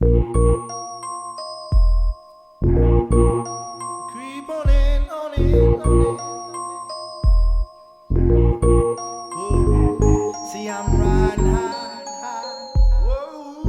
Creep on in, on in, on in. Whoa. See, I'm riding high, high. Whoa.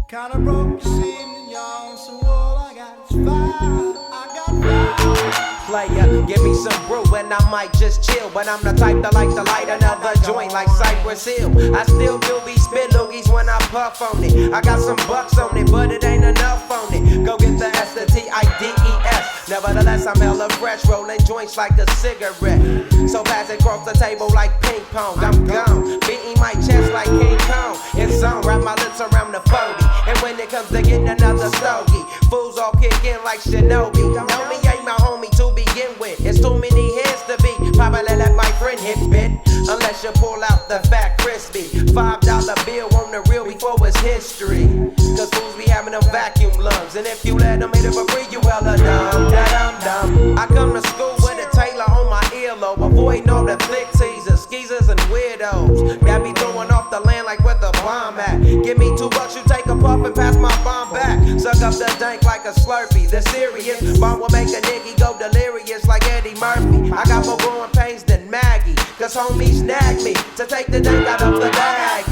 Kinda broke this evening, y'all. So all I got is fire. I got fire. Player, give me some brew and I might just chill. But I'm the type that like to light another joint like Cypress Hill. I still do be spit loogies when I puff on it. I got some bucks on it, but it ain't enough on it. Go get the S, the T-I-D-E-S. Nevertheless, I'm hella fresh, rolling joints like a cigarette. So pass it across the table like ping pong. I'm gone, beating my chest like King Kong. In zone, wrap my lips around the 40. And when it comes to getting another stogie, fools all kick in like Shinobi. Homie ain't my homie to begin with. It's too many hands to be. Probably let my friend hit bit. Unless you pull out the fat crispy $5 bill on the real before it's history. Cause fools be having them vacuum lungs. And if you let them hit it for free, you hella dumb, da-dum-dum. I come to school with a Taylor on my earlobe. Avoiding all the thick teasers, skeezers and weirdos. Got me throwing off the land like where the bomb at. Give me $2, you take a puff and pass my bomb back. Suck up the dank like a Slurpee. The serious bomb will make a nigga go delirious like Eddie Murphy. I got more growing pains than Maggie. Cause homies snagged me to take the dank out of the bag.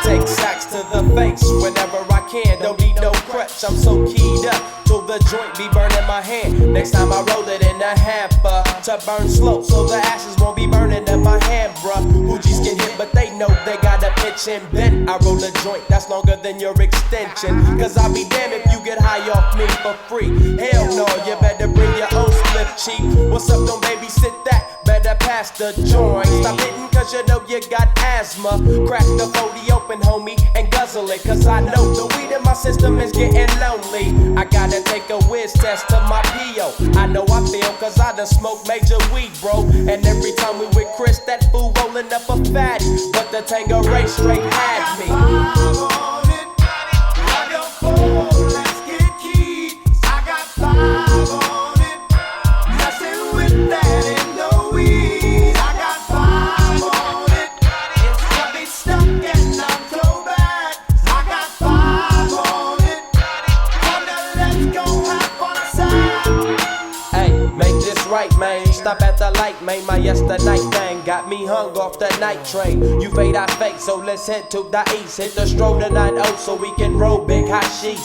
Take sacks to the face whenever I can. Don't need no crutch, I'm so keyed up till the joint be burning my hand. Next time I roll it in a hamper to burn slow, so the ashes won't be burning in my hand, bruh. Hoogies get hit, but they know they got a pitch and bend. I roll a joint that's longer than your extension. Cause I'll be damned if you get high off me for free. Hell no, you better bring your own split, cheap. What's up, don't babysit that? Better pass the joint. Stop hitting cause you know you got asthma. Crack the 40 open, homie, and guzzle it. Cause I know the weed in my system is getting lonely. I gotta take a whiz test to my P.O. I know I feel cause I done smoked major weed, bro. And every time we with Chris, that fool rolling up a fatty. But the Tangeray straight had me. Right, man, stop at the light, man. My yesterday thing got me hung off the night train. You fade, I fake, so let's head to the east. Hit the stroll to 9-0 so we can roll big hashish.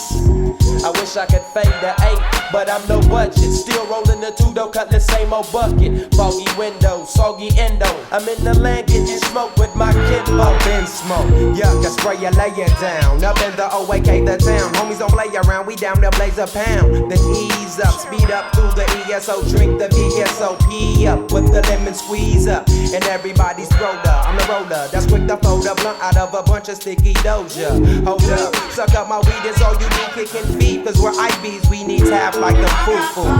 I wish I could fade the 8, but I'm no budget. Still rolling the 2 though, cut the same old bucket. Foggy window, soggy endo. I'm in the land getting smoke with my kinfolk. Up in smoke, yuck, I spray you, lay it down. Up in the OAK, the town. Homies don't play around, we down there blaze a pound. Then ease up, speed up through the ESO. Drink the VSOP up with the lemon squeeze up. And everybody's roller, I'm the roller. That's quick to fold a blunt out of a bunch of sticky doja. Hold up, suck up my weed, it's all you need, kicking feet. Cause we're IBs, we need tap like a foo-foo.